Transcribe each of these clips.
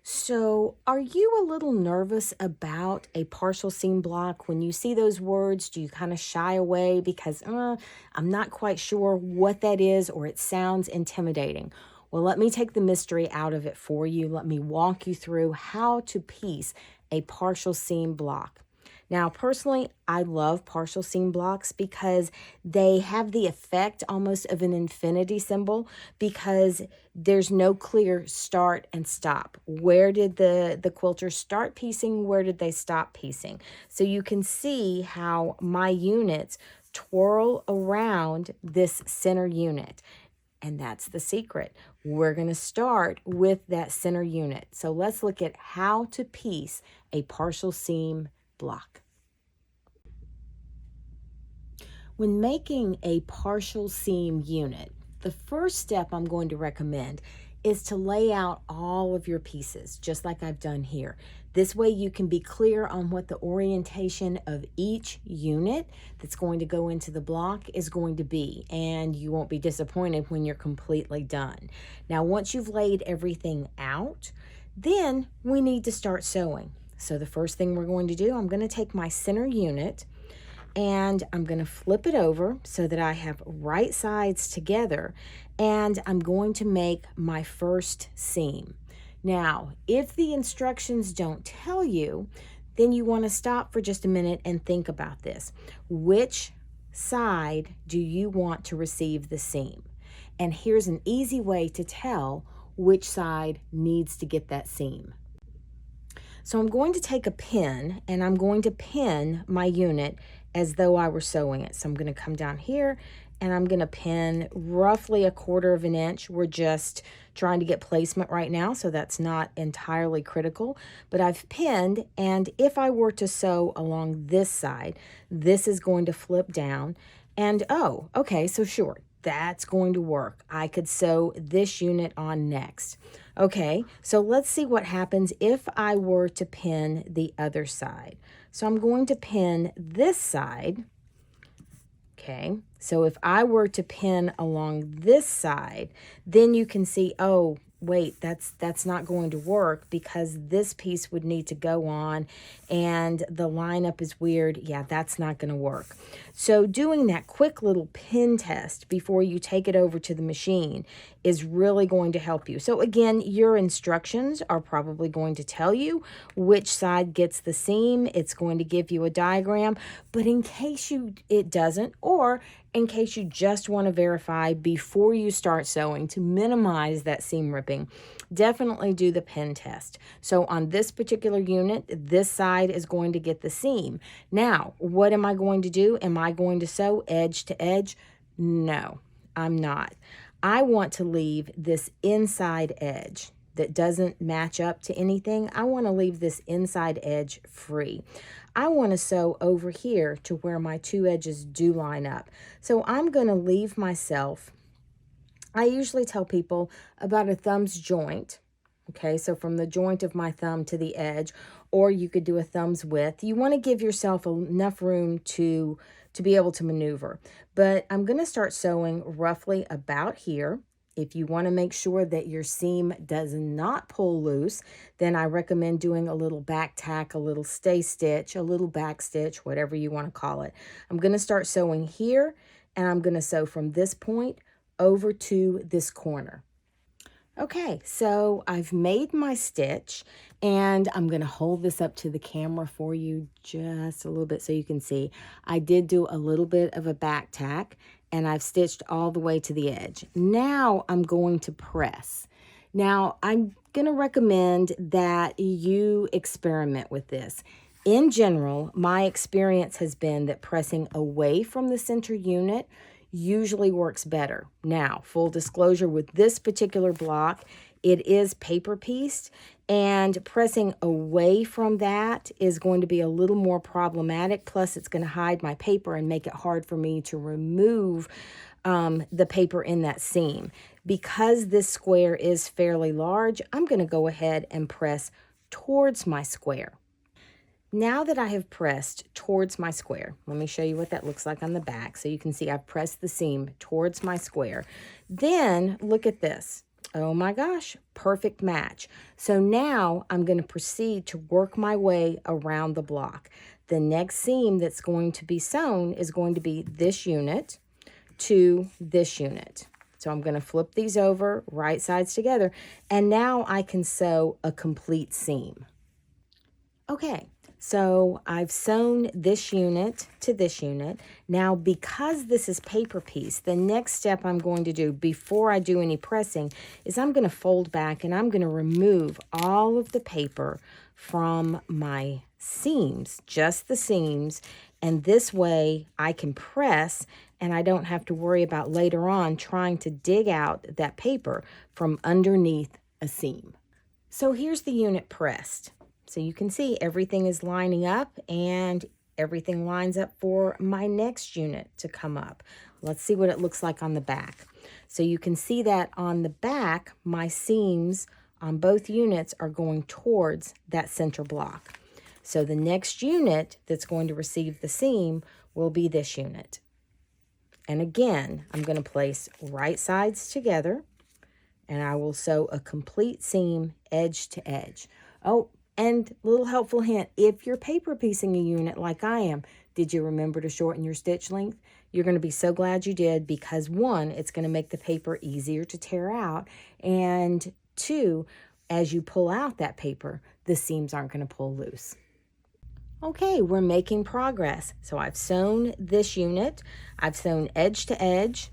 So, are you a little nervous about a partial seam block? When you see those words, do you kind of shy away because I'm not quite sure what that is or it sounds intimidating? Well, let me take the mystery out of it for you. Let me walk you through how to piece a partial seam block. Now, personally, I love partial seam blocks because they have the effect almost of an infinity symbol because there's no clear start and stop. Where did the quilters start piecing? Where did they stop piecing? So you can see how my units twirl around this center unit. And that's the secret. We're going to start with that center unit. So let's look at how to piece a partial seam block. When making a partial seam unit, the first step I'm going to recommend is to lay out all of your pieces, just like I've done here. This way you can be clear on what the orientation of each unit that's going to go into the block is going to be, and you won't be disappointed when you're completely done. Now, once you've laid everything out, then we need to start sewing. So the first thing we're going to do, I'm going to take my center unit and I'm going to flip it over so that I have right sides together, and I'm going to make my first seam. Now, if the instructions don't tell you, then you want to stop for just a minute and think about this. Which side do you want to receive the seam? And here's an easy way to tell which side needs to get that seam. So I'm going to take a pin and I'm going to pin my unit as though I were sewing it. So I'm going to come down here and I'm going to pin roughly 1/4 of an inch. We're just trying to get placement right now, so that's not entirely critical. But I've pinned, and if I were to sew along this side, this is going to flip down. And oh, okay, so sure, that's going to work. I could sew this unit on next. Okay, so let's see what happens if I were to pin the other side. So I'm going to pin this side. Okay, so if I were to pin along this side, then you can see, oh, wait, that's not going to work because this piece would need to go on and the lineup is weird. Yeah, that's not going to work. So doing that quick little pin test before you take it over to the machine is really going to help you. So again, your instructions are probably going to tell you which side gets the seam. It's going to give you a diagram, but in case it doesn't, or in case you just want to verify before you start sewing to minimize that seam ripping, definitely do the pin test. So on this particular unit, this side is going to get the seam. Now, what am I going to do? Am I going to sew edge to edge? No, I'm not. I want to leave this inside edge that doesn't match up to anything. I want to leave this inside edge free. I want to sew over here to where my two edges do line up. So I'm going to leave myself, I usually tell people about a thumb's joint. Okay, so from the joint of my thumb to the edge, or you could do a thumb's width. You want to give yourself enough room to be able to maneuver. But I'm going to start sewing roughly about here. If you want to make sure that your seam does not pull loose, then I recommend doing a little back tack, a little stay stitch, a little back stitch, whatever you want to call it. I'm going to start sewing here, and I'm going to sew from this point over to this corner. Okay, so I've made my stitch, and I'm going to hold this up to the camera for you just a little bit so you can see. I did do a little bit of a back tack, and I've stitched all the way to the edge. Now I'm going to press. Now I'm going to recommend that you experiment with this. In general, my experience has been that pressing away from the center unit usually works better. Now, full disclosure, with this particular block, it is paper pieced, and pressing away from that is going to be a little more problematic. Plus, it's going to hide my paper and make it hard for me to remove the paper in that seam. Because this square is fairly large, I'm going to go ahead and press towards my square. Now that I have pressed towards my square, let me show you what that looks like on the back. So you can see I've pressed the seam towards my square. Then look at this. Oh my gosh, perfect match. So now I'm going to proceed to work my way around the block. The next seam that's going to be sewn is going to be this unit to this unit. So I'm going to flip these over, right sides together, and now I can sew a complete seam. Okay, so I've sewn this unit to this unit. Now, because this is paper piece, the next step I'm going to do before I do any pressing is I'm going to fold back and I'm going to remove all of the paper from my seams, just the seams, and this way I can press and I don't have to worry about later on trying to dig out that paper from underneath a seam. So here's the unit pressed. So you can see everything is lining up and everything lines up for my next unit to come up. Let's see what it looks like on the back. So you can see that on the back, my seams on both units are going towards that center block. So the next unit that's going to receive the seam will be this unit. And again, I'm going to place right sides together and I will sew a complete seam edge to edge. Oh, and little helpful hint, if you're paper piecing a unit like I am, did you remember to shorten your stitch length? You're going to be so glad you did because one, it's going to make the paper easier to tear out, and two, as you pull out that paper, the seams aren't going to pull loose. Okay, we're making progress. So I've sewn this unit, I've sewn edge to edge.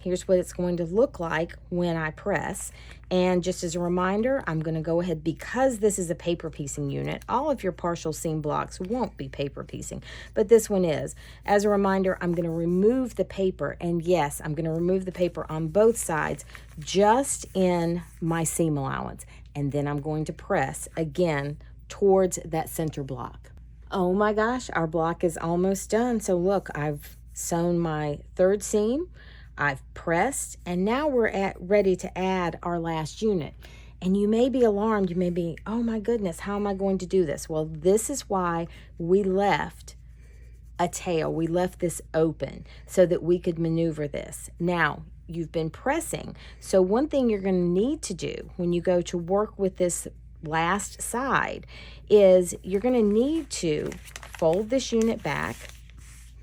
Here's what it's going to look like when I press. And just as a reminder, I'm going to go ahead, because this is a paper piecing unit, all of your partial seam blocks won't be paper piecing, but this one is. As a reminder, I'm going to remove the paper, and yes, I'm going to remove the paper on both sides, just in my seam allowance. And then I'm going to press again towards that center block. Oh my gosh, our block is almost done. So look, I've sewn my third seam, I've pressed, and now we're ready to add our last unit. And you may be alarmed, you may be, oh my goodness, how am I going to do this? Well, this is why we left a tail. We left this open so that we could maneuver this. Now, you've been pressing. So one thing you're going to need to do when you go to work with this last side is you're going to need to fold this unit back.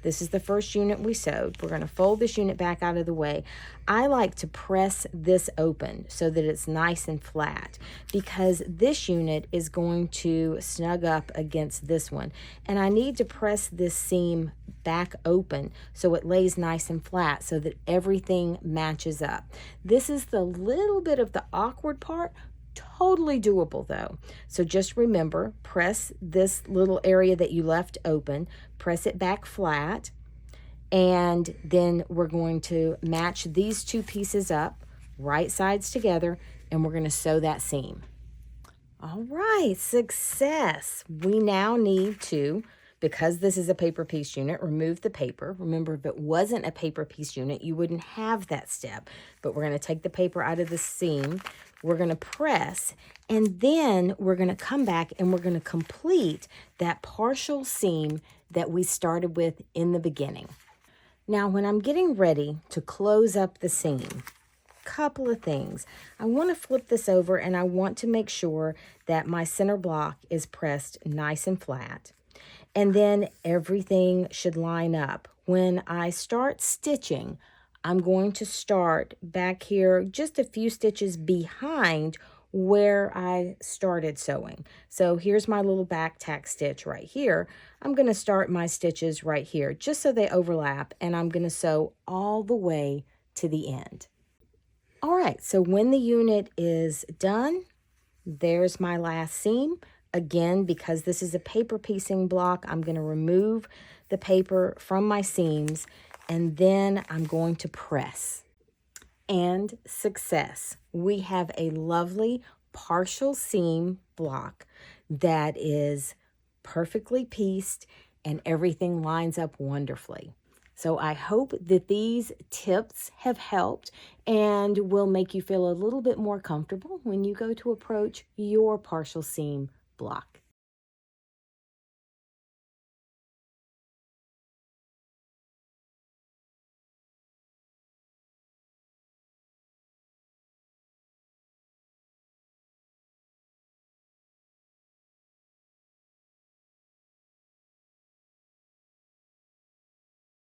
This is the first unit we sewed. We're going to fold this unit back out of the way. I like to press this open so that it's nice and flat, because this unit is going to snug up against this one. And I need to press this seam back open so it lays nice and flat so that everything matches up. This is the little bit of the awkward part. Totally doable though. So just remember, press this little area that you left open, press it back flat, and then we're going to match these two pieces up, right sides together, and we're going to sew that seam. All right, success. We now need to, because this is a paper piece unit, remove the paper. Remember, if it wasn't a paper piece unit, you wouldn't have that step. But we're going to take the paper out of the seam. We're going to press, and then we're going to come back and we're going to complete that partial seam that we started with in the beginning. Now, when I'm getting ready to close up the seam, couple of things. I want to flip this over and I want to make sure that my center block is pressed nice and flat. And then everything should line up. When I start stitching, I'm going to start back here just a few stitches behind where I started sewing. So here's my little back tack stitch right here. I'm going to start my stitches right here just so they overlap, and I'm going to sew all the way to the end. All right, so when the unit is done, there's my last seam. Again, because this is a paper piecing block, I'm going to remove the paper from my seams, and then I'm going to press. And success. We have a lovely partial seam block that is perfectly pieced and everything lines up wonderfully. So I hope that these tips have helped and will make you feel a little bit more comfortable when you go to approach your partial seam block.